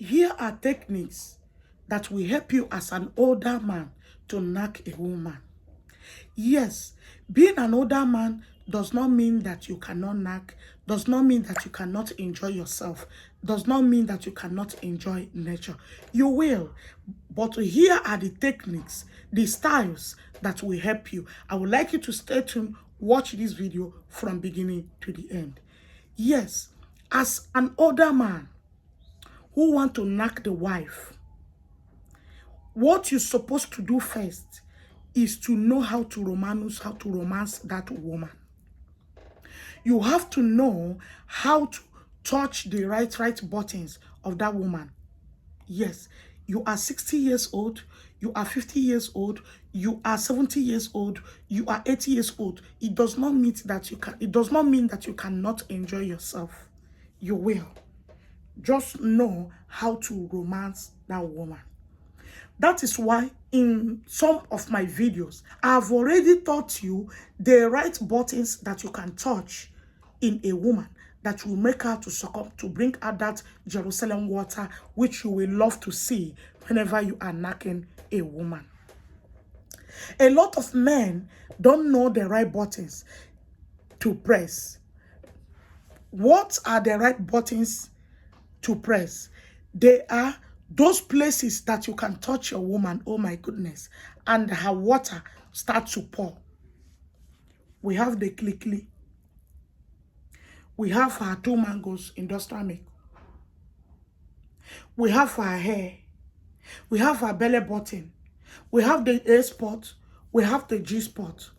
Here are techniques that will help you as an older man to knack a woman. Yes, being an older man does not mean that you cannot knack, does not mean that you cannot enjoy yourself, does not mean that you cannot enjoy nature. You will, but here are the techniques, the styles that will help you. I would like you to stay tuned, watch this video from beginning to the end. Yes, as an older man who want to knack the wife, what you're supposed to do first is to know how to romance that woman. You have to know how to touch the right buttons of that woman. Yes, you are 60 years old, you are 50 years old, you are 70 years old, you are 80 years old. It does not mean that you cannot enjoy yourself. You will. Just know how to romance that woman. That is why in some of my videos, I've already taught you the right buttons that you can touch in a woman that will make her to succumb, to bring out that Jerusalem water, which you will love to see whenever you are knacking a woman. A lot of men don't know the right buttons to press. What are the right buttons to press? They are those places that you can touch your woman, oh my goodness, and her water starts to pour. We have the clickly. We have her 2 mangoes industrial milk. We have her hair. We have her belly button. We have the A spot. We have the G spot.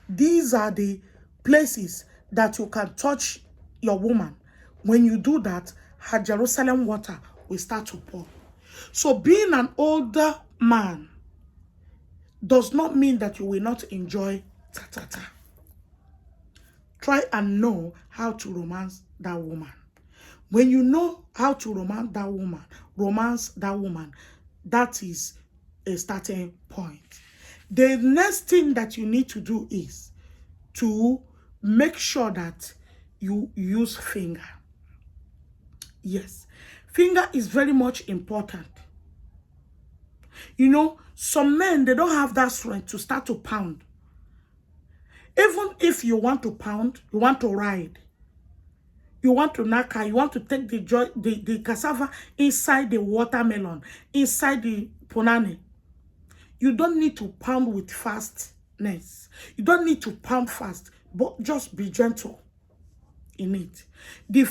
These are the places that you can touch your woman. When you do that, her Jerusalem water will start to pour. So being an older man does not mean that you will not enjoy ta-ta-ta. Try and know how to romance that woman. When you know how to romance that woman, that is a starting point. The next thing that you need to do is to make sure that you use finger. Yes, finger is very much important. You know, some men, they don't have that strength to start to pound. Even if you want to pound, you want to ride, you want to knack her, you want to take the cassava inside the watermelon, inside the punani, you don't need to pound with fastness. You don't need to pound fast, but just be gentle in it. The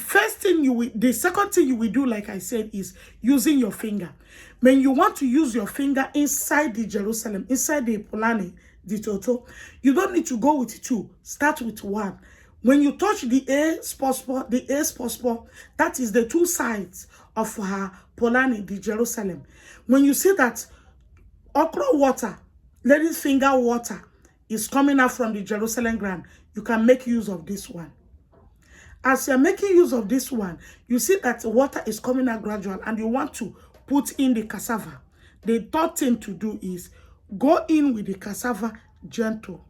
second thing you will do, like I said, is using your finger. When you want to use your finger inside the Jerusalem, inside the Polani, the Toto, you don't need to go with 2. Start with 1. When you touch the A spot, that is the 2 sides of her Polani, the Jerusalem. When you see that okra water, lady's finger water, is coming out from the Jerusalem ground, you can make use of this one. As you're making use of this one, you see that the water is coming out gradual and you want to put in the cassava. The third thing to do is go in with the cassava gentle.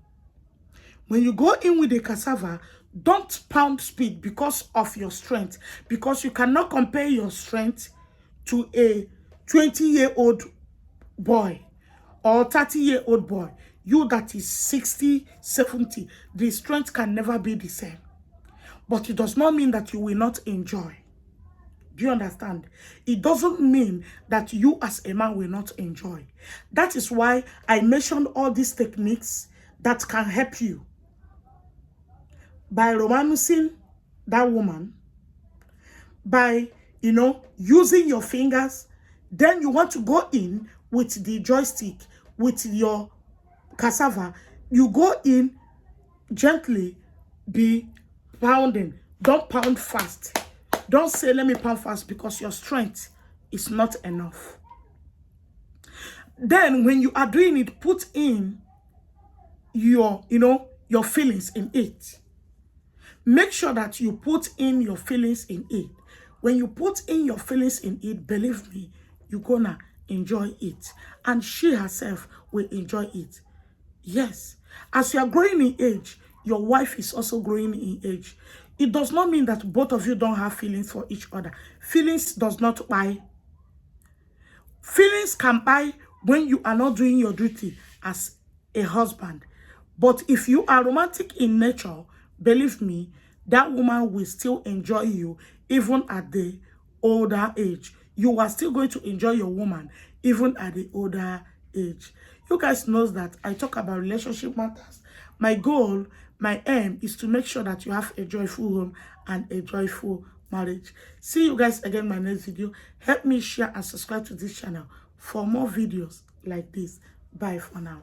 When you go in with the cassava, don't pound speed because of your strength. Because you cannot compare your strength to a 20-year-old boy or 30-year-old boy. You that is 60, 70, the strength can never be the same. But it does not mean that you will not enjoy. Do you understand? It doesn't mean that you as a man will not enjoy. That is why I mentioned all these techniques that can help you. By romancing that woman, by, using your fingers, then you want to go in with the joystick, with your cassava. You go in gently, be pounding. Don't pound fast. Don't say, let me pound fast, because your strength is not enough. Then when you are doing it, put in your feelings in it. Make sure that you put in your feelings in it. When you put in your feelings in it, believe me, you're gonna enjoy it. And she herself will enjoy it. Yes. As you are growing in age, your wife is also growing in age. It does not mean that both of you don't have feelings for each other. Feelings does not buy Feelings can buy when you are not doing your duty as a husband. But if you are romantic in nature, believe me, that woman will still enjoy you even at the older age. You are still going to enjoy your woman even at the older age. You guys knows that I talk about relationship matters. My goal, my aim is to make sure that you have a joyful home and a joyful marriage. See you guys again in my next video. Help me share and subscribe to this channel for more videos like this. Bye for now.